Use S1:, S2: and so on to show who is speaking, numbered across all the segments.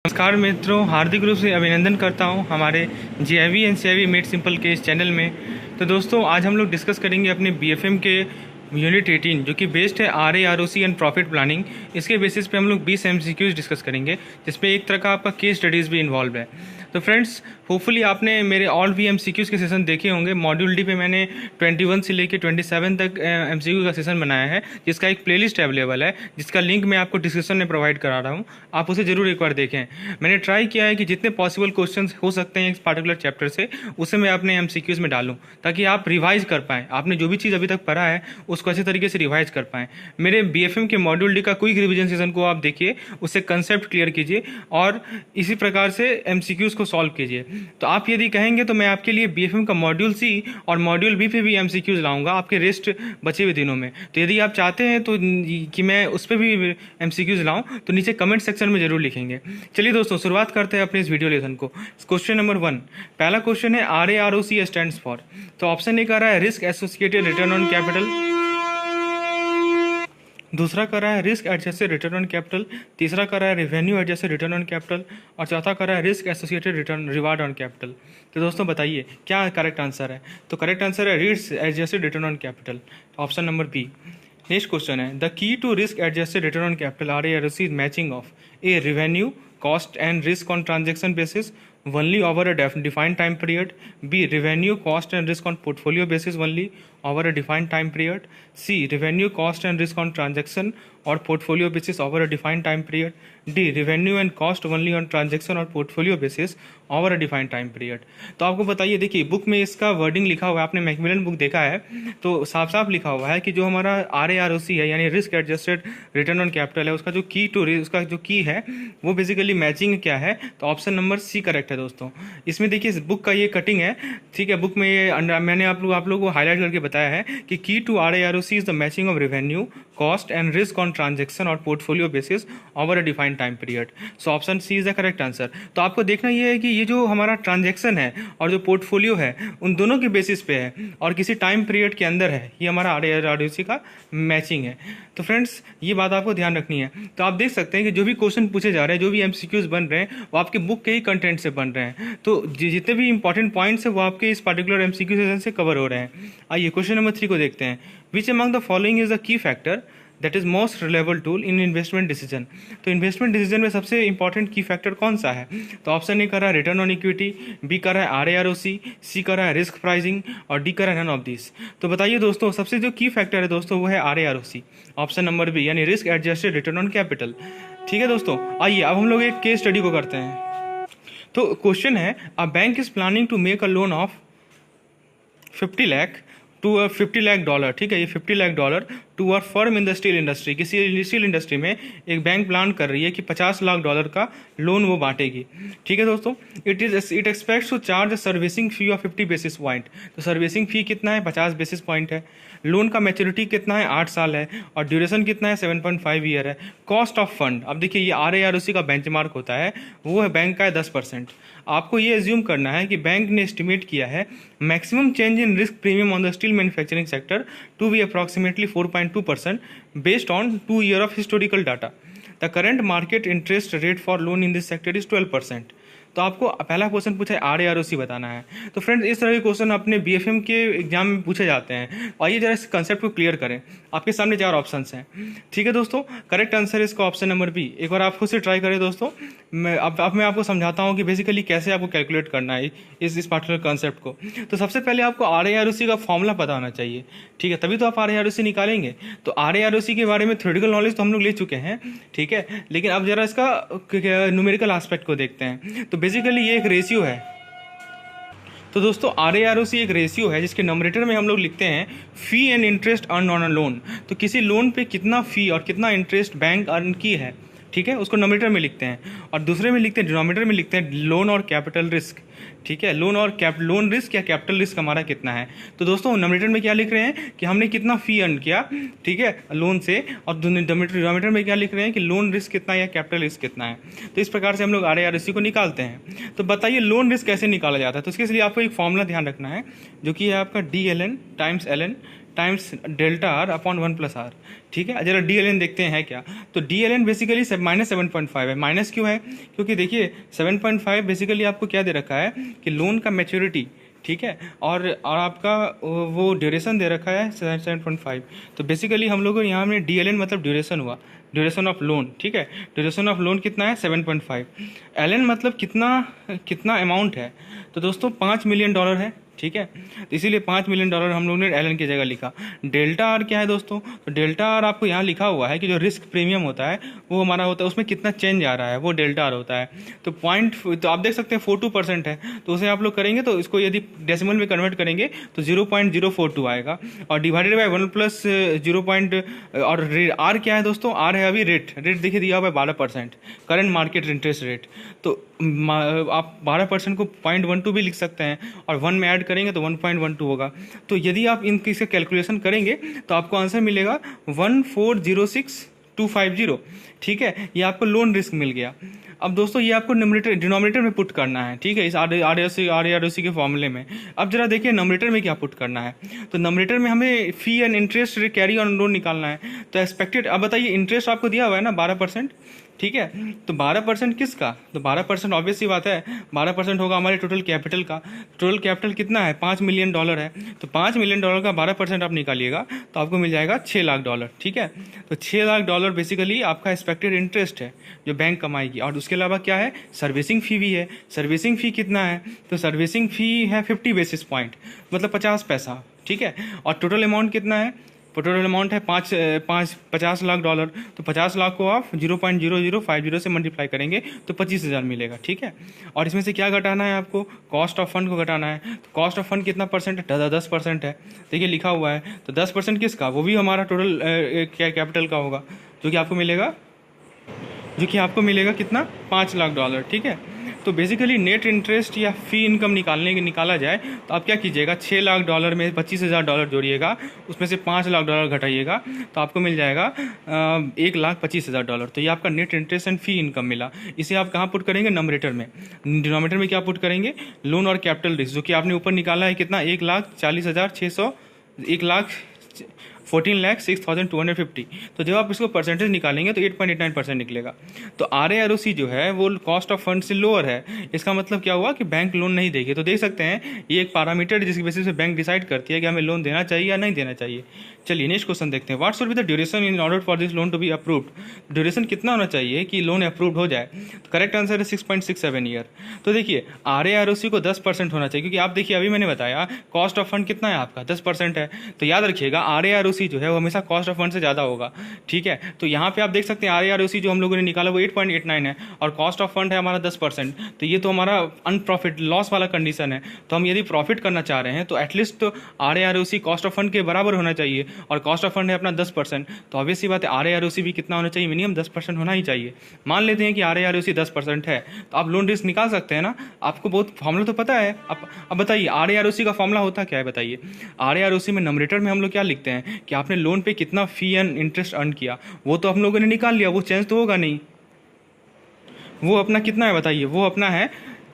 S1: नमस्कार मित्रों, हार्दिक रूप से अभिनंदन करता हूं हमारे जेआईवी एंड सीआईवी मेड सिंपल के इस चैनल में। तो दोस्तों, आज हम लोग डिस्कस करेंगे अपने बीएफएम के यूनिट 18 जो कि बेस्ड है RA ROC and profit planning. इसके बेसिस पे हम लोग 20 एमसीक्यूज डिस्कस करेंगे, जिसमें एक तरह का आपका केस स्टडीज़ भी इन्वॉल्व है। तो फ्रेंड्स, होपफुली आपने मेरे ऑल भी एमसीक्यूज के सेशन देखे होंगे। मॉड्यूल डी पे मैंने 21 से लेकर 27 तक एमसीक्यू का सेशन बनाया है, जिसका एक प्लेलिस्ट अवेलेबल है, जिसका लिंक मैं आपको डिस्क्रिप्शन में प्रोवाइड करा रहा हूँ। आप उसे जरूर एक बार देखें। मैंने ट्राई किया है कि जितने पॉसिबल क्वेश्चन हो सकते हैं इस पार्टिकुलर चैप्टर से, उसे मैं अपने एमसीक्यूज में डालूं, ताकि आप रिवाइज कर पाएँ। आपने जो भी चीज़ अभी तक पढ़ा है उसको अच्छे तरीके से रिवाइज कर पाएँ। मेरे बीएफएम के मॉड्यूल डी का क्विक रिवीजन सेशन को आप देखिए, उससे कंसेप्ट क्लियर कीजिए और इसी प्रकार से एमसीक्यूज को सॉल्व कीजिए। तो आप यदि कहेंगे तो मैं आपके लिए बीएफएम का मॉड्यूल सी और मॉड्यूल बी पे भी एमसीक्यूज लाऊंगा आपके रेस्ट बचे हुए दिनों में। तो यदि आप चाहते हैं तो कि मैं उस पर भी एमसीक्यूज लाऊं, तो नीचे कमेंट सेक्शन में जरूर लिखेंगे। चलिए दोस्तों, शुरुआत करते हैं अपने इस वीडियो लेसन को। क्वेश्चन नंबर 1, पहला क्वेश्चन है R A R O C stands for. तो ऑप्शन ए कह रहा है risk associated return on capital, दूसरा कर रहा है risk adjusted return on capital, तीसरा कर रहा है revenue adjusted return on capital और चौथा कर रहा है risk associated return reward on capital. तो दोस्तों बताइए क्या करेक्ट आंसर है। तो करेक्ट आंसर है risk adjusted return on capital, option number B. Next question है the key to risk adjusted return on capital R A R C matching of a revenue cost and risk on transaction basis only over a defined time period, b revenue cost and risk on portfolio basis only over a defined time period, c revenue cost and risk on transaction or portfolio basis over a defined time period, d revenue and cost only on transaction or portfolio basis over a defined time period। तो आपको बताइए, देखिए book में इसका wording लिखा हुआ है, आपने मैकमिलन बुक देखा है तो साफ साफ लिखा हुआ है कि जो हमारा आर ए आर ओ सी है यानी risk adjusted return on capital है, उसका जो की टू उसका जो की है वो बेसिकली मैचिंग क्या है। तो ऑप्शन नंबर सी करेक्ट है दोस्तों। इसमें देखिए इस बुक का ये कटिंग है, ठीक है। बुक में ये मैंने आप लोगों को हाईलाइट करके बताया है कि key to R A R O C is the matching of revenue cost and risk on transaction or portfolio basis over a defined time period. So option C is the correct answer. तो आपको देखना ये है कि ये जो हमारा transaction है और जो पोर्टफोलियो है उन दोनों के बेसिस पे है और किसी टाइम पीरियड के अंदर है, ये हमारा आर ए आर ओ सी का मैचिंग है। तो फ्रेंड्स, ये बात आपको ध्यान रखनी है। तो आप देख सकते हैं कि जो भी क्वेश्चन पूछे जा रहे हैं, जो भी एमसीक्यूज बन रहे हैं, वो आपके बुक के ही कंटेंट से बन रहे हैं। तो जितने भी इंपॉर्टेंट पॉइंट्स है वो आपके इस पर्टिकुलर एमसीक्यू सेशन से कवर हो रहे हैं। आइए क्वेश्चन नंबर 3 को देखते हैं। Which among the following is the key factor that is most reliable tool in investment decision. तो इन्वेस्टमेंट डिसीजन में सबसे इंपॉर्टेंट की फैक्टर कौन सा है। तो ऑप्शन ए कर रहा है रिटर्न ऑन इक्विटी, बी कर रहा है आर ए आर ओ सी कर रहा है रिस्क प्राइसिंग और डी कर रहा है नन ऑफ दिस। तो बताइए दोस्तों, सबसे जो की फैक्टर है दोस्तों वो है R A R O C, option number B यानी risk adjusted return on capital. ठीक है दोस्तों, आइए अब हम लोग एक केस स्टडी को करते हैं। तो क्वेश्चन है a bank is planning to make a loan of 50 lakh to $50 lakh. ठीक है, ये $50 lakh to a firm in the steel industry. किसी स्टील इंडस्ट्री में एक बैंक प्लान कर रही है कि $50 लाख का लोन वो बांटेगी। ठीक है दोस्तों, it expects to charge servicing fee of 50 basis point. तो सर्विसिंग फी कितना है, 50 बेसिस पॉइंट है। लोन का मैच्योरिटी कितना है, 8 साल है और ड्यूरेशन कितना है, 7.5 ईयर है। कॉस्ट ऑफ फंड, अब देखिए ये आर ए आर ओ सी का बेंचमार्क होता है, वो है बैंक का है 10%। आपको ये एज्यूम करना है कि बैंक ने एस्टिमेट किया है maximum change in risk premium on the steel manufacturing sector to be approximately 4.2% based on 2 year of historical data. The current market interest rate for loan in this sector is 12%। तो आपको पहला question पूछा है R A R O सी बताना है। तो friends, इस तरह के क्वेश्चन अपने बीएफएम के एग्जाम में पूछे जाते हैं। आइए जरा इस कंसेप्ट को क्लियर करें। आपके सामने 4 ऑप्शंस हैं। ठीक है दोस्तों, करेक्ट आंसर है इसका ऑप्शन नंबर बी। एक बार आप खुद से ट्राई करें दोस्तों। मैं आपको समझाता हूँ कि बेसिकली कैसे आपको कैलकुलेट करना है इस पार्टिकुलर कंसेप्ट को। तो सबसे पहले आपको आर ए आर ओ सी का फॉर्मूला पता होना चाहिए। ठीक है, तभी तो आप आर ए आर ओ सी निकालेंगे। तो आर ए आर ओ सी के बारे में थ्योरेटिकल नॉलेज तो हम लोग ले चुके हैं, ठीक है, लेकिन अब जरा इसका न्यूमेरिकल एस्पेक्ट को देखते हैं। तो बेसिकली ये एक रेशियो है। तो दोस्तों, आर ए आर ओ सी एक रेशियो है जिसके नंबरेटर में हम लोग लिखते हैं fee and interest earn on a loan. तो किसी लोन पे कितना फी और कितना इंटरेस्ट बैंक अर्न की है, ठीक है, उसको नंबरेटर में लिखते हैं। और दूसरे में लिखते हैं, डिनोमिनेटर में लिखते हैं लोन और कैपिटल रिस्क। ठीक है, लोन रिस्क या कैपिटल रिस्क हमारा कितना है। तो दोस्तों, नंबरेटर में क्या लिख रहे हैं कि हमने कितना फी अर्न किया, ठीक है, लोन से, और डिनोमिनेटर में क्या लिख रहे हैं कि लोन रिस्क कितना या कैपिटल रिस्क कितना है। तो इस प्रकार से हम लोग आर ए आर ओ सी को निकालते हैं। तो बताइए लोन रिस्क कैसे निकाला जाता है। तो इसके लिए आपको एक फॉर्मूला ध्यान रखना है जो कि है आपका D L N times L N. Times delta R upon 1+r। ठीक है, जरा डी एल एन देखते हैं क्या। तो डी एल एन बेसिकली -7.5 है। माइनस क्यों है? क्योंकि देखिए 7.5 बेसिकली आपको क्या दे रखा है कि लोन का मैच्योरिटी, ठीक है, और आपका वो ड्यूरेशन दे रखा है 7.5। तो बेसिकली हम लोग यहाँ में डी एल एन मतलब ड्यूरेशन हुआ, ड्यूरेशन ऑफ लोन। ठीक है, ड्यूरेशन ऑफ लोन कितना है? 7.5। एल एन मतलब कितना अमाउंट है? तो दोस्तों $5 मिलियन है। ठीक है, तो इसीलिए $5 मिलियन हम लोग ने एल एन की जगह लिखा। डेल्टा आर क्या है दोस्तों? तो डेल्टा आर आपको यहाँ लिखा हुआ है कि जो रिस्क प्रीमियम होता है वो हमारा होता है, उसमें कितना चेंज आ रहा है वो डेल्टा आर होता है। तो तो आप देख सकते हैं 42% है, तो उसे आप लोग करेंगे तो इसको यदि डेसिमल में कन्वर्ट करेंगे तो 0.042 आएगा, और डिवाइडेड बाय 1 प्लस 0. और आर क्या है दोस्तों? आर है अभी रेट देखिए दिया हुआ है 12%, करंट मार्केट इंटरेस्ट रेट। तो आप 12% को 0.12 भी लिख सकते हैं, और 1 में ऐड करेंगे तो 1.12 होगा। तो यदि आप इनकी से कैलकुलेशन करेंगे तो आपको आंसर मिलेगा 1406250। ठीक है, ये आपको लोन रिस्क मिल गया। अब दोस्तों ये आपको डिनोमिनेटर में पुट करना है। ठीक है, इस आर ए के फॉर्मूले में। अब जरा देखिए नोमिनेटर में क्या पुट करना है। तो नोमिनेटर में हमें fee and interest carry on loan निकालना है। तो एक्सपेक्टेड, अब बताइए इंटरेस्ट आपको दिया हुआ है ना 12%। ठीक है, तो 12% किसका? तो 12% ऑब्वियस सी बात है 12% होगा हमारे टोटल कैपिटल का। टोटल कैपिटल कितना है? $5 मिलियन है। तो $5 मिलियन का 12% आप निकालिएगा तो आपको मिल जाएगा $6 लाख। ठीक है, तो $6 लाख बेसिकली आपका एक्सपेक्टेड इंटरेस्ट है जो बैंक कमाएगी। और उसके अलावा क्या है? सर्विसिंग फ़ी भी है। सर्विसिंग फ़ी कितना है? तो सर्विसिंग फ़ी है 50 बेसिस पॉइंट, मतलब 50 पैसा। ठीक है, और टोटल अमाउंट कितना है? टोटल अमाउंट है $50 लाख। तो 50 लाख को आप 0.0050 से मल्टीप्लाई करेंगे तो 25,000 मिलेगा। ठीक है, और इसमें से क्या घटाना है आपको? कॉस्ट ऑफ फंड को घटाना है। तो कॉस्ट ऑफ फंड कितना परसेंट है? 10% है। देखिए लिखा हुआ है, तो 10% किसका? वो भी हमारा टोटल कैपिटल का होगा, जो कि आपको मिलेगा कितना? $5 लाख। ठीक है, तो बेसिकली नेट इंटरेस्ट या फी इनकम निकाला जाए तो आप क्या कीजिएगा? $6 लाख में $25,000 जोड़िएगा, उसमें से $5 लाख घटाइएगा तो आपको मिल जाएगा $1,25,000। तो ये आपका net interest and fee income मिला। इसे आप कहाँ पुट करेंगे? नोमिनेटर में। डिनोमिनेटर में क्या पुट करेंगे? लोन और कैपिटल रिस्क, जो कि आपने ऊपर निकाला है कितना? 1,40,600, 1,14,06,250। तो जब आप इसको परसेंटेज निकालेंगे तो 8.89% निकलेगा। तो RAROC जो है वो कॉस्ट ऑफ फंड से लोअर है। इसका मतलब क्या हुआ कि बैंक लोन नहीं देगी। तो देख सकते हैं ये एक पैरामीटर है जिसकी बेसिस पे बैंक डिसाइड करती है कि हमें लोन देना चाहिए या नहीं देना चाहिए। चलिए नेक्स्ट क्वेश्चन देखते हैं। What should be the duration in order for this loan to be approved? Duration कितना होना चाहिए कि लोन अप्रूव्ड हो जाए? तो करेक्ट आंसर है 6.67 ईयर। तो देखिए RAROC को 10% होना चाहिए, क्योंकि आप देखिए अभी मैंने बताया कॉस्ट ऑफ फंड कितना है आपका? 10% है। तो याद रखिएगा RAROC जो है वो हमेशा कॉस्ट ऑफ फंड से ज़्यादा होगा। ठीक है, तो यहाँ पे आप देख सकते हैं RAROC जो हम लोगों ने निकाला वो 8.89 है, और कॉस्ट ऑफ फंड है हमारा 10%। तो ये तो हमारा अनप्रॉफिट लॉस वाला कंडीशन है। तो हम यदि प्रॉफिट करना चाह रहे हैं तो एटलीस्ट तो RAROC कॉस्ट ऑफ फंड के बराबर होना चाहिए, और कॉस्ट ऑफ फंड है अपना 10%। तो ऑब्वियस सी बात है RAROC भी कितना होना चाहिए? मिनिमम 10% होना ही चाहिए। मान लेते हैं कि RAROC 10% है, तो आप लोन रिस्क निकाल सकते हैं ना। आपको बहुत फॉर्मूला तो पता है। अब बताइए RAROC का फॉर्मूला होता क्या है? बताइए RAROC में नोमिनेटर में हम लोग क्या लिखते हैं कि आपने लोन पे कितना फी एंड इंटरेस्ट अर्न किया, वो तो हम लोगों ने निकाल लिया, वो चेंज तो होगा नहीं। वो अपना कितना है बताइए? वो अपना है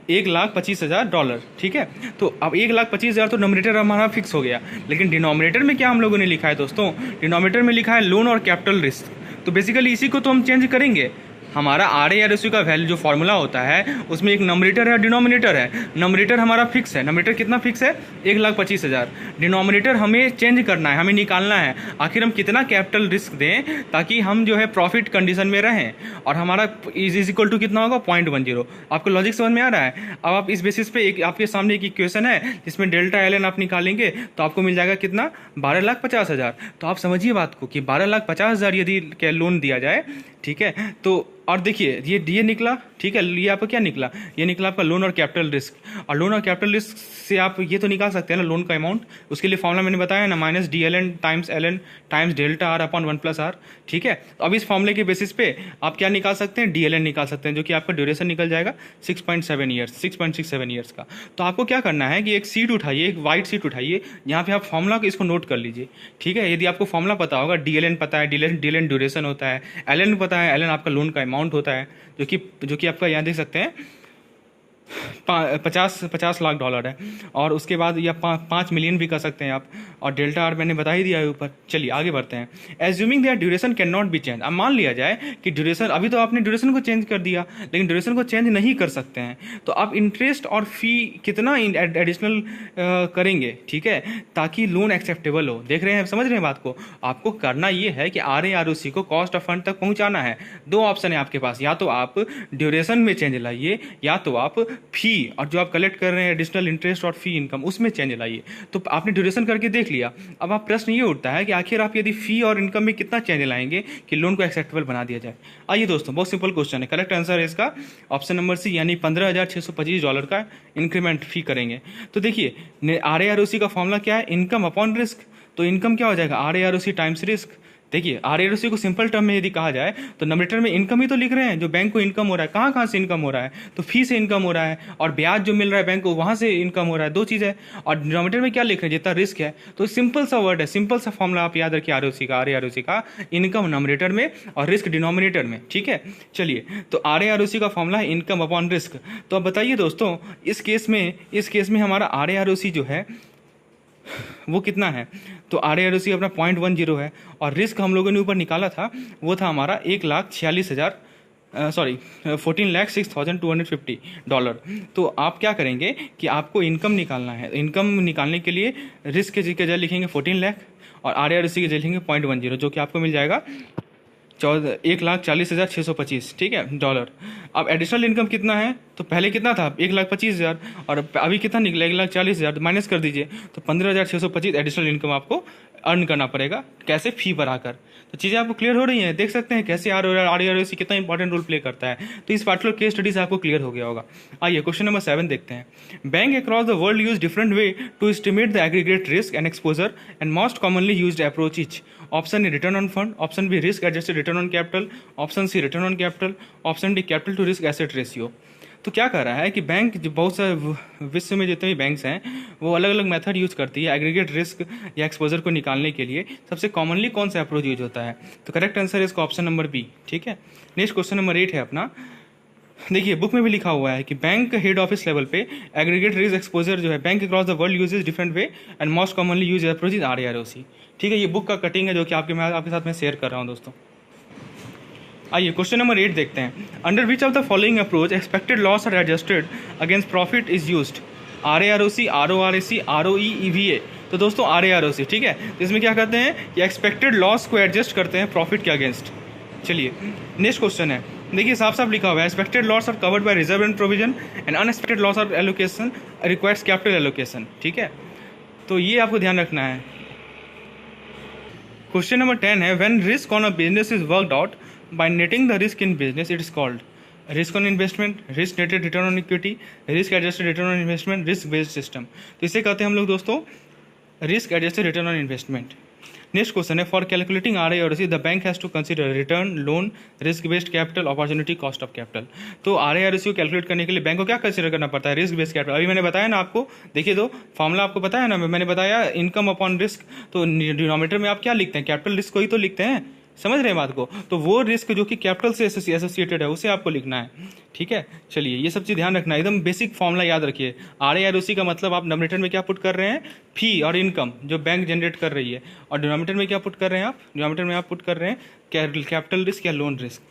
S1: $1,25,000। ठीक है, तो अब $1,25,000 तो नोमिनेटर हमारा फिक्स हो गया। लेकिन डिनोमिनेटर में क्या हम लोगों ने लिखा है दोस्तों? डिनोमिनेटर में लिखा है लोन और कैपिटल रिस्क। तो बेसिकली इसी को तो हम चेंज करेंगे। हमारा RAROC का वैल्यू जो फॉर्मूला होता है उसमें एक नोमिनेटर है और डिनोमिनेटर है। नोमिनेटर हमारा फिक्स है। नोमिनेटर कितना फिक्स है? 1,25,000। डिनोमिनेटर हमें चेंज करना है, हमें निकालना है आखिर हम कितना कैपिटल रिस्क दें ताकि हम जो है प्रॉफिट कंडीशन में रहें, और हमारा इज इक्वल टू कितना होगा? 0.10। आपको लॉजिक समझ में आ रहा है? अब आप इस बेसिस पे एक आपके सामने एक इक्वेशन है जिसमें डेल्टा एल एन आप निकालेंगे तो आपको मिल जाएगा कितना? 12,50,000। तो आप समझिए बात को कि 12,50,000 यदि लोन दिया जाए, ठीक है, तो और देखिए ये निकला। ठीक है, ये आपका क्या निकला? ये निकला आपका लोन और कैपिटल रिस्क। और लोन और कैपिटल रिस्क से आप ये तो निकाल सकते हैं ना लोन का अमाउंट। उसके लिए फॉर्मूला मैंने बताया ना, -DLN times LN times delta R upon 1+r। ठीक है, तो अब इस फॉर्मूले के बेसिस पे आप क्या निकाल सकते हैं? DLN निकाल सकते हैं, जो कि आपका ड्यूरेशन निकल जाएगा 6.7 ईयर्स, 6.67 ईयर्स का। तो आपको क्या करना है कि एक सीट उठाइए, एक वाइट सीट उठाइए, यहाँ पे आप फॉर्मूला को इसको नोट कर लीजिए। ठीक है, यदि आपको फॉर्मूला पता होगा, DLN पता है, DLN ड्यूरेशन होता है, LN पता है, LN आपका लोन का अमाउंट होता है, जो कि आपका यहाँ देख सकते हैं $50 लाख है, और उसके बाद या 5 मिलियन भी कर सकते हैं आप, और डेल्टा आर मैंने बता ही दिया है ऊपर। चलिए आगे बढ़ते हैं। Assuming that duration can not be change, अब मान लिया जाए कि ड्यूरेशन, अभी तो आपने ड्यूरेशन को चेंज कर दिया लेकिन ड्यूरेशन को चेंज नहीं कर सकते हैं, तो आप इंटरेस्ट और फी कितना एडिशनल करेंगे, ठीक है, ताकि लोन एक्सेप्टेबल हो। देख रहे हैं, समझ रहे हैं बात को। आपको करना ये है कि RAROC को कॉस्ट ऑफ फंड तक पहुंचाना है। दो ऑप्शन है आपके पास, या तो आप ड्यूरेशन में चेंज लाइए, या तो आप फी और जो आप कलेक्ट कर रहे हैं एडिशनल इंटरेस्ट और फी इनकम उसमें चेंज लाइए। तो आपने ड्यूरेशन करके देख लिया, अब आप प्रश्न ये उठता है कि आखिर आप यदि फी और इनकम में कितना चेंज लाएंगे कि लोन को एक्सेप्टेबल बना दिया जाए। आइए दोस्तों, बहुत सिंपल क्वेश्चन है। करेक्ट आंसर है इसका ऑप्शन नंबर सी, यानी $15,625 का इंक्रीमेंट फी करेंगे। तो देखिए RAROC का फॉर्मूला क्या है, इनकम अपॉन रिस्क। तो इनकम क्या हो जाएगा, RAROC टाइम्स रिस्क। देखिए RAROC को सिंपल टर्म में यदि कहा जाए तो नंबरेटर में इनकम ही तो लिख रहे हैं, जो बैंक को इनकम हो रहा है। कहाँ कहाँ से इनकम हो रहा है, तो फी से इनकम हो रहा है, और ब्याज जो मिल रहा है बैंक को वहाँ से इनकम हो रहा है। दो चीज़ है। और डिनोमिनेटर में क्या लिख रहे हैं, जितना रिस्क है। तो सिंपल सा वर्ड है, सिंपल सा फॉर्मूला आप याद रखिए RAROC का इनकम नंबरेटर में और रिस्क डिनोमिनेटर में, ठीक है। चलिए, तो RAROC का फॉर्मूला है इनकम अपॉन रिस्क। तो अब बताइए दोस्तों, इस केस में हमारा RAROC जो है वो कितना है, तो RAROC अपना 0.10 है, और रिस्क हम लोगों ने ऊपर निकाला था वो था हमारा 14,06,250 तो आप क्या करेंगे कि आपको इनकम निकालना है। इनकम निकालने के लिए रिस्क के जगह लिखेंगे 14 लाख और RAROC के जगह लिखेंगे 0.10, जो कि आपको मिल जाएगा 1,40,625, ठीक है, डॉलर। अब एडिशनल इनकम कितना है, तो पहले कितना था 1,25,000, और अभी कितना निकला 1,40,000, माइनस कर दीजिए तो 15,625 एडिशनल इनकम आपको अर्न करना पड़ेगा। कैसे, फी बढ़ाकर। तो चीज़ें आपको क्लियर हो रही हैं, देख सकते हैं कैसे RAROC कितना इंपॉर्टेंट रोल प्ले करता है। तो इस पार्टिकुलर केस स्टडी से आपको क्लियर हो गया होगा। आइए क्वेश्चन नंबर 7 देखते हैं। Bank across the world use different way to estimate the aggregate risk and exposure and most commonly used approach each. Option A return on fund, option B risk adjusted return on capital, option C return on capital, option D capital to risk asset ratio. तो क्या कर रहा है कि bank जो बहुत सारे विश्व में जितने भी बैंक्स हैं वो अलग अलग मेथड यूज करती है एग्रीगेट रिस्क या एक्सपोजर को निकालने के लिए। सबसे कॉमनली कौन सा अप्रोच यूज होता है, तो करेक्ट आंसर है इसका ऑप्शन नंबर बी, ठीक है। नेक्स्ट क्वेश्चन नंबर 8 है अपना। देखिए बुक में भी लिखा हुआ है कि बैंक हेड ऑफिस लेवल पे एग्रीगेट रिस्क एक्सपोजर जो है bank across the world uses different way and most commonly use approach is RAROC, ठीक है। ये बुक का कटिंग है जो कि आपके साथ में शेयर कर रहा हूँ दोस्तों। आइए क्वेश्चन नंबर 8 देखते हैं। Under which of the following approach expected loss are adjusted against profit is used, RAROC, RORAC, ROE, EVA। तो दोस्तों RAROC, ठीक है। तो इसमें क्या करते हैं कि एक्सपेक्टेड लॉस को एडजस्ट करते हैं प्रॉफिट के अगेंस्ट। चलिए नेक्स्ट क्वेश्चन है, देखिए साफ साफ लिखा हुआ है expected loss are covered by reserve and provision and unexpected loss are allocation requires capital allocation, ठीक है। तो ये आपको ध्यान रखना है। क्वेश्चन नंबर 10 है, when risk on a business is worked out by netting the risk in business, it is called risk on investment, risk netted return on equity, risk adjusted return on investment, risk based system। तो इसे कहते हैं हम लोग दोस्तों risk adjusted return on investment। Next question है, for calculating RAROC the bank has to consider return, loan, risk based capital, opportunity, cost of capital. तो RAROC को कैलकुलेट करने के लिए बैंक को क्या कंसीडर करना पड़ता है, रिस्क बेस्ड कैपिटल। अभी मैंने बताया ना आपको, देखिए तो फॉर्मूला आपको पता है ना, मैंने बताया इनकम अपॉन रिस्क। तो डिनोमिनेटर में आप क्या लिखते हैं, कैपिटल रिस्क को ही तो लिखते हैं, समझ रहे हैं बात को। तो वो रिस्क जो कि कैपिटल से एसोसिएटेड है उसे आपको लिखना है, ठीक है। चलिए ये सब चीज़ ध्यान रखना है, एकदम बेसिक फॉर्मूला याद रखिए। RAROC का मतलब आप नंबरेटर में क्या पुट कर रहे हैं, फी और इनकम जो बैंक जनरेट कर रही है, और डिनोमिनेटर में क्या पुट कर रहे हैं आप, डिनोमिनेटर में आप पुट कर रहे हैं कैपिटल रिस्क या लोन रिस्क।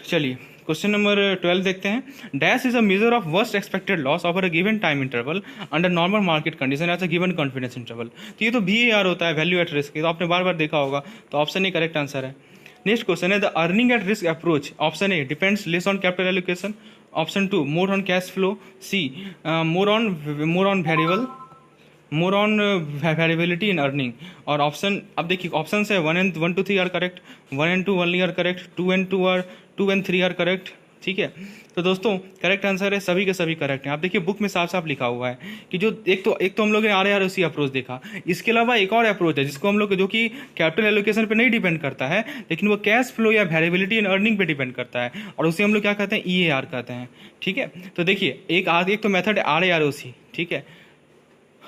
S1: चलिए क्वेश्चन नंबर 12 देखते हैं। Dash is a measure of worst expected loss over a given time interval under normal market condition as a given confidence interval. तो ये तो VAR होता है, वैल्यू एट रिस्क, तो आपने बार बार देखा होगा। तो ऑप्शन ए करेक्ट आंसर है। नेक्स्ट क्वेश्चन है, the earning at risk approach, option A depends less on capital allocation, option 2 more on cash flow, C more on variable, more on variability in earning, और option, अब देखिए option है 1 to 3 are correct, 1 and 2 only are correct, 2 and 3 are correct, ठीक है। तो दोस्तों correct answer है सभी के सभी करेक्ट हैं। आप देखिए बुक में साफ साफ लिखा हुआ है कि जो एक तो हम लोग ने RAROC अप्रोच देखा, इसके अलावा एक और अप्रोच है जिसको हम लोग जो कि कैपिटल एलोकेशन पे नहीं डिपेंड करता है, लेकिन वो कैश फ्लो या वेरिएबिलिटी इन अर्निंग पे डिपेंड करता है, और उसे हम लोग क्या कहते हैं, EAR कहते हैं, ठीक है। तो देखिए एक तो मेथड है RAROC, ठीक है,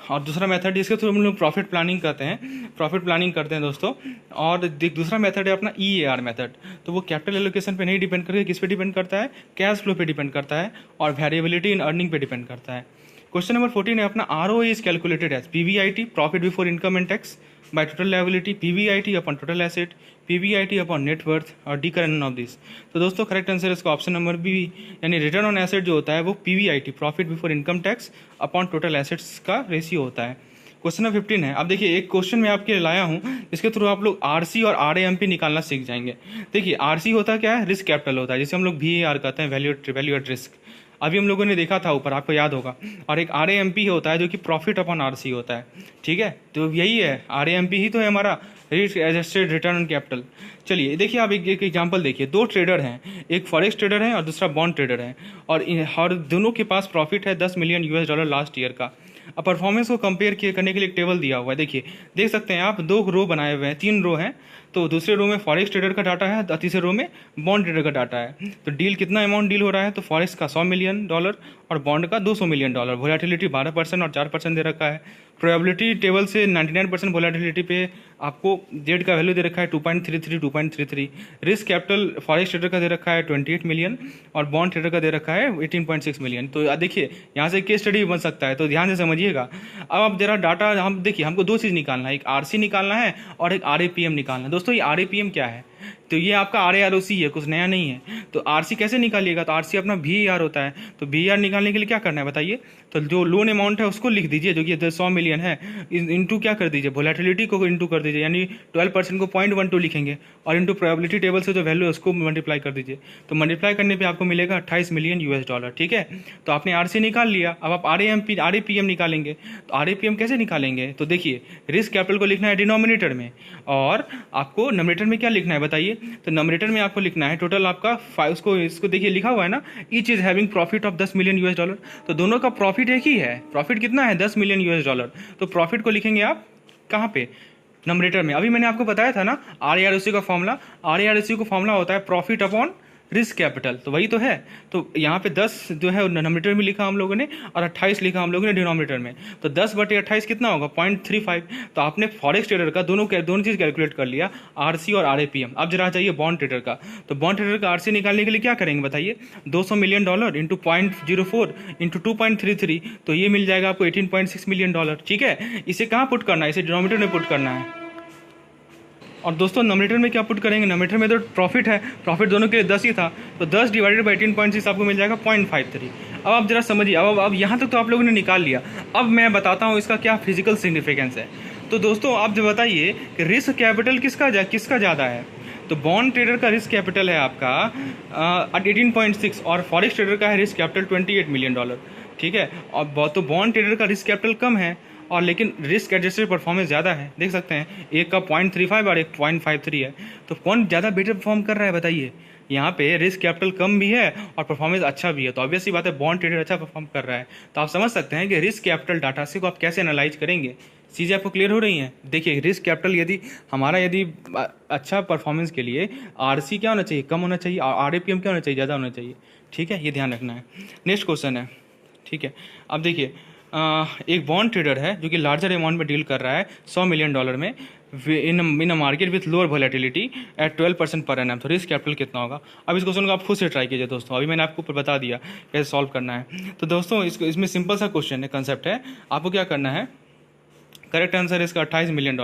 S1: और दूसरा मेथड इसके थ्रू हम लोग प्रॉफिट प्लानिंग करते हैं दोस्तों। और दूसरा मेथड है अपना EAR मेथड। तो वो कैपिटल एलोकेशन पे नहीं डिपेंड करके किस पे डिपेंड करता है, कैश फ्लो पे डिपेंड करता है और वेरिएबिलिटी इन अर्निंग पे डिपेंड करता है। क्वेश्चन नंबर 14 है अपना ROE is calculated as PBIT, profit before income and tax, by total liability, PBIT upon total asset, PBIT upon net worth और डी कर नन ऑफ दिस। तो दोस्तों correct answer इसका ऑप्शन नंबर बी, यानी return on asset जो होता है वो PBIT, profit before income tax upon total assets का रेशियो होता है। क्वेश्चन नंबर 15 है। अब देखिए एक क्वेश्चन मैं आपके लिए लाया हूँ, इसके थ्रू आप लोग RC और RAMP निकालना सीख जाएंगे। देखिए RC होता क्या है, रिस्क कैपिटल होता है, जिसे हम लोग VAR कहते हैं, वैल्यू एट रिस्क। अभी हम लोगों ने देखा था ऊपर, आपको याद होगा। और एक RAMP होता है जो कि प्रॉफिट अपॉन RC होता है, ठीक है। तो यही है, RAMP ही तो है हमारा risk adjusted return on capital. चलिए देखिए आप एक एग्जांपल देखिए, दो ट्रेडर हैं, एक फॉरेक्स ट्रेडर है और दूसरा बॉन्ड ट्रेडर है, और दोनों के पास प्रॉफिट है $10 मिलियन लास्ट ईयर का। अब परफॉर्मेंस को कंपेयर करने के लिए एक टेबल दिया हुआ है, देखिए देख सकते हैं आप, 2 रो बनाए हुए हैं, 3 रो हैं। तो दूसरे रो में फॉरेक्स ट्रेडर का डाटा है और तीसरे रो में बॉन्ड ट्रेडर का डाटा है। तो डील कितना अमाउंट डील हो रहा है, तो फॉरेक्स का $100 मिलियन और बॉन्ड का $200 मिलियन। वोलेटिलिटी 12% और 4% दे रखा है। प्रोबेबिलिटी टेबल से 99% वोलेटिलिटी पे आपको जेड का वैल्यू दे रखा है 2.33। रिस्क कैपिटल फॉरेक्स ट्रेडर का दे रखा है 28 मिलियन और बॉन्ड ट्रेडर का दे रखा है 18.6 मिलियन। तो देखिए यहाँ से केस स्टडी बन सकता है, तो ध्यान से समझिएगा। अब आप जरा डाटा हम देखिए, हमको 2 चीज़ निकालना है, एक RC निकालना है और एक RAPM निकालना है। दोस्तों ये RAPM क्या है, तो ये आपका RAROC है, कुछ नया नहीं है। तो RC कैसे निकालिएगा, तो RC अपना VAR होता है। तो VAR निकालने के लिए क्या करना है बताइए, तो जो लोन अमाउंट है उसको लिख दीजिए, जो कि 100 मिलियन है, इंटू क्या कर दीजिए, वोलेटिलिटी को इंटू कर दीजिए, यानी 12% को 0.12 लिखेंगे और इंटू प्रोबेबिलिटी टेबल से जो वैल्यू है उसको मल्टीप्लाई कर दीजिए। तो मल्टीप्लाई करने पे आपको मिलेगा $28 मिलियन, ठीक है। तो आपने RC निकाल लिया, अब आप RAPM निकालेंगे। तो RAPM कैसे निकालेंगे, तो देखिए रिस्क कैपिटल को लिखना है डिनोमिनेटर में और आपको नॉमिनेटर में क्या लिखना है बताइए। तो नॉमिनेटर में आपको लिखना है टोटल आपका इसको देखिए लिखा हुआ है ना, each is having profit of $10 million. तो दोनों का प्रॉफिट एक ही है, प्रॉफिट कितना है $10 मिलियन। तो प्रॉफिट को लिखेंगे आप कहाँ पे, नॉमिनेटर में। अभी मैंने आपको बताया था ना RAROC का फॉर्मूला, RAROC का फॉर्मूला होता है प्रॉफिट अपॉन रिस्क कैपिटल, तो वही तो है। तो यहाँ पे 10 जो है नॉमिनेटर में लिखा हम लोगों ने और 28 लिखा हम लोगों ने डिनोमिनेटर में। तो 10/28 कितना होगा, 0.35। तो आपने फॉरेक्स ट्रेडर का दोनों चीज़ कैलकुलेट कर लिया, RC और RAPM। अब जरा चाहिए बॉन्ड ट्रेडर का, तो बॉन्ड ट्रेडर का RC निकालने के लिए क्या करेंगे बताइए, $200 मिलियन इंटू 0.04 इंटू 2.33, तो ये मिल जाएगा आपको $18.6 मिलियन, ठीक है। इसे कहाँ पुट करना है, इसे डिनोमिनेटर में पुट करना है। और दोस्तों नॉमिनेटर में क्या पुट करेंगे, नॉमिनेटर में तो प्रॉफिट है, प्रॉफिट दोनों के लिए 10 ही था, तो 10 डिवाइडेड बाई 18.6 आपको मिल जाएगा 0.53। अब आप जरा समझिए, अब यहाँ तक तो आप लोगों ने निकाल लिया। अब मैं बताता हूँ इसका क्या फिजिकल सिग्निफिकेंस है। तो दोस्तों आप जो बताइए कि रिस्क कैपिटल किसका ज़्यादा है, तो बॉन्ड ट्रेडर का रिस्क कैपिटल है आपका 18.6 और फॉरेक्स ट्रेडर का है रिस्क कैपिटल $28 मिलियन, ठीक है। और तो बॉन्ड ट्रेडर का रिस्क कैपिटल कम है और लेकिन रिस्क एडजस्टेड परफॉर्मेंस ज़्यादा है, देख सकते हैं, एक का 0.35 और एक 0.53 है। तो कौन ज़्यादा बेटर परफॉर्म कर रहा है बताइए, यहाँ पे रिस्क कैपिटल कम भी है और परफॉर्मेंस अच्छा भी है, तो ऑब्वियस सी बात है बॉन्ड ट्रेडर अच्छा परफॉर्म कर रहा है। तो आप समझ सकते हैं कि रिस्क कैपिटल डाटा से को आप कैसे एनालाइज करेंगे, चीज़ें आपको क्लियर हो रही हैं। देखिए रिस्क कैपिटल यदि अच्छा परफॉर्मेंस के लिए RC क्या होना चाहिए, कम होना चाहिए, और RAPM क्या होना चाहिए, ज़्यादा होना चाहिए, ठीक है, ये ध्यान रखना है। नेक्स्ट क्वेश्चन है, ठीक है। अब देखिए एक बॉन्ड ट्रेडर है जो कि लार्जर अमाउंट में डील कर रहा है $100 मिलियन में in a market with lower volatility at 12% per annum. तो रिस्क कैपिटल कितना होगा। अब इस क्वेश्चन को आप खुद से ट्राई कीजिए दोस्तों, अभी मैंने आपको बता दिया कैसे सॉल्व करना है। तो दोस्तों इसमें सिंपल सा क्वेश्चन है, कंसेप्ट है, आपको क्या करना है, करेक्ट आंसर है इसका $28 मिलियन।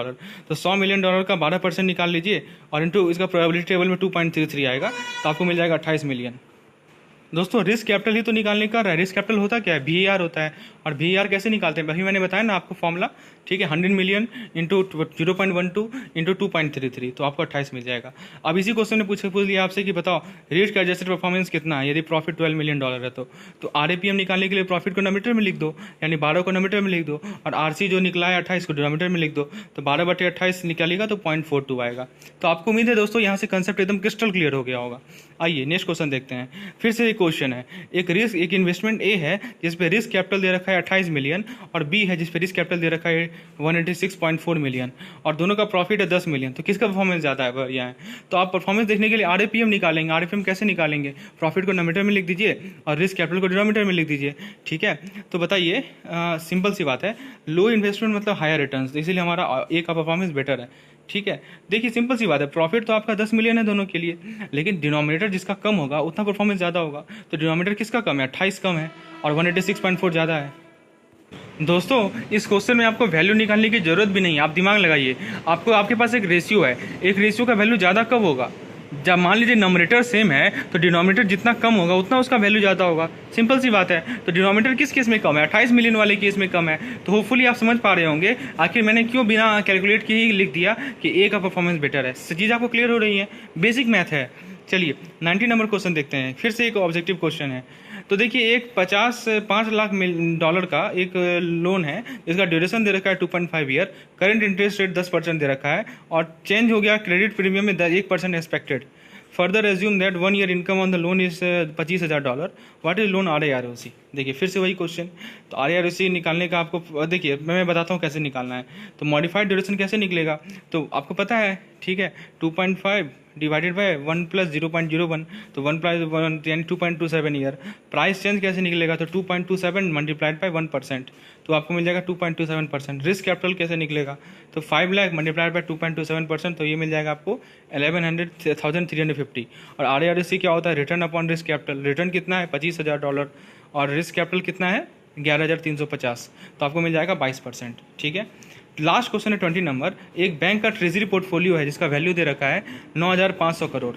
S1: तो $100 मिलियन का 12% निकाल लीजिए और इंटू इसका प्रोबेबिलिटी टेबल में 2.33 आएगा, तो आपको मिल जाएगा 28 मिलियन। दोस्तों रिस्क कैपिटल ही तो निकालने का रहा है, रिस्क कैपिटल होता क्या है, VAR होता है। और VAR कैसे निकालते हैं, अभी मैंने बताया ना आपको फॉर्मूला, ठीक है, 100 मिलियन इंटू 0.12 इंटू 2.33, तो आपको 28 मिल जाएगा। अब इसी क्वेश्चन ने पूछ लिया आपसे कि बताओ रिस्क एडजस्टेड परफॉर्मेंस कितना है, यदि प्रॉफिट $12 मिलियन है तो RAPM निकालने के लिए प्रॉफिट को नॉमिनेटर में लिख दो, यानी 12 को नॉमिनेटर में लिख दो, और RC जो निकला है 28 को डिनोमिनेटर में लिख दो, तो 12/28 निकालेगा तो 0.42 आएगा। तो आपको उम्मीद है दोस्तों यहाँ से कंसेप्ट एकदम क्रिस्टल क्लियर हो गया होगा। आइए नेक्स्ट क्वेश्चन देखते हैं। फिर से क्वेश्चन है, एक इन्वेस्टमेंट ए है जिस पे रिस्क कैपिटल दे रखा है 28 मिलियन और बी है जिस पे रिस्क कैपिटल दे रखा है 186.4 मिलियन और दोनों का प्रॉफिट है 10 मिलियन। तो किसका परफॉर्मेंस ज़्यादा है बढ़िया है? तो आप परफॉर्मेंस देखने के लिए आरएपीएम निकालेंगे। आरएपीएम कैसे निकालेंगे? प्रॉफिट को नोमिनेटर में लिख दीजिए और रिस्क कैपिटल को डिनोमिनेटर में लिख दीजिए, ठीक है। तो बताइए, सिंपल सी बात है, लो इन्वेस्टमेंट मतलब हायर रिटर्न्स, इसीलिए हमारा ए का परफॉर्मेंस बेटर है, ठीक है। देखिए सिंपल सी बात है, प्रॉफिट तो आपका 10 मिलियन है दोनों के लिए, लेकिन डिनोमिनेटर जिसका कम होगा उतना परफॉर्मेंस ज़्यादा होगा। तो डिनोमिनेटर किसका कम है? 28 कम है और 186.4 ज़्यादा है। दोस्तों इस क्वेश्चन में आपको वैल्यू निकालने की जरूरत भी नहीं है, आप दिमाग लगाइए। आपको आपके पास एक रेशियो है, एक रेशियो का वैल्यू ज़्यादा कब होगा? जब मान लीजिए नोमिनेटर सेम है तो डिनोमिनेटर जितना कम होगा उतना उसका वैल्यू ज़्यादा होगा, सिंपल सी बात है। तो डिनोमिनेटर किस केस में कम है? 28 मिलियन वाले केस में कम है। तो होपफुली आप समझ पा रहे होंगे आखिर मैंने क्यों बिना कैलकुलेट किए ही लिख दिया कि ए का परफॉर्मेंस बेटर है। चीज़ आपको क्लियर हो रही है, बेसिक मैथ है। चलिए 90 नंबर क्वेश्चन देखते हैं, फिर से एक ऑब्जेक्टिव क्वेश्चन है। तो देखिए एक 5 लाख डॉलर का एक लोन है, इसका ड्यूरेशन दे रखा है 2.5 ईयर, करंट इंटरेस्ट रेट 10% दे रखा है और चेंज हो गया क्रेडिट प्रीमियम में 1% expected. Further assume that 1 year income on the loan is $25,000, what is loan RAROC। देखिए फिर से वही क्वेश्चन। तो RAROC निकालने का आपको देखिए मैं बताता हूँ कैसे निकालना है। तो मॉडिफाइड ड्यूरेशन कैसे निकलेगा? तो आपको पता है, ठीक है, 2.5 डिवाइडेड बाय 1 प्लस 0.01, तो 1 प्लस 1 यानी 2.27 ईयर। प्राइस चेंज कैसे निकलेगा? तो 2.27 मल्टीप्लाइड बाय 1%, तो आपको मिल जाएगा 2.27%। रिस्क कैपिटल कैसे निकलेगा? तो 5 लाख मल्टीप्लाइड बाय 2.27%, तो ये मिल जाएगा आपको 1150 और RAROC क्या होता है? Return upon risk capital. Return कितना है? $25,000 और रिस्क कैपिटल कितना है? 11,350, तो आपको मिल जाएगा 22%, ठीक है। लास्ट क्वेश्चन है 20 नंबर। एक बैंक का ट्रेजरी पोर्टफोलियो है जिसका वैल्यू दे रखा है 9,500 करोड़।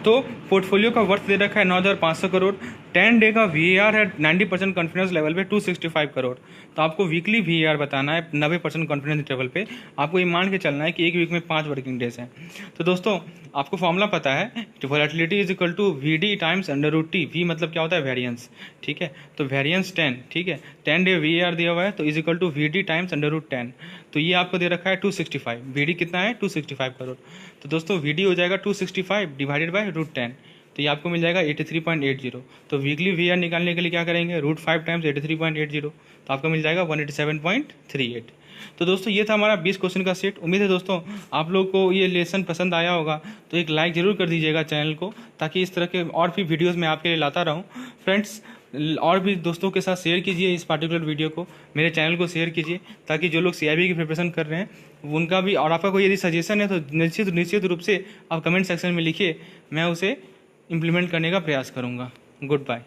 S1: तो पोर्टफोलियो का वर्थ दे रखा है 9,500 करोड़। 10 डे का VAR है 90% कॉन्फिडेंस लेवल पे 265 करोड़। तो आपको वीकली VAR बताना है 90% कॉन्फिडेंस लेवल पे। आपको ये मान के चलना है कि एक वीक में 5 वर्किंग डेज हैं। तो दोस्तों आपको फॉर्मूला पता है, volatility is equal to VD times √T। V मतलब क्या होता है? वेरियंस, ठीक है। तो वेरियंस 10, ठीक है, 10 डे VAR दिया हुआ है तो is equal to VD times √10। तो ये आपको दे रखा है 265। VD कितना है? 265 करोड़। तो दोस्तों VD हो जाएगा 265 डिवाइडेड बाय √10, तो ये आपको मिल जाएगा 83.80। तो वीकली VAR निकालने के लिए क्या करेंगे? √5 टाइम्स 83.80, तो आपको मिल जाएगा 187.38। तो दोस्तों ये था हमारा 20 क्वेश्चन का सेट। उम्मीद है दोस्तों आप लोग को ये लेसन पसंद आया होगा, तो एक लाइक ज़रूर कर दीजिएगा चैनल को, ताकि इस तरह के और भी वीडियोज़ मैं आपके लिए लाता रहूँ। फ्रेंड्स और भी दोस्तों के साथ शेयर कीजिए इस पार्टिकुलर वीडियो को, मेरे चैनल को शेयर कीजिए, ताकि जो लोग CIB की प्रिपरेशन कर रहे हैं उनका भी, और आपका कोई यदि सजेशन है तो निश्चित रूप से आप कमेंट सेक्शन में लिखिए, मैं उसे इम्प्लीमेंट करने का प्रयास करूँगा। Good bye.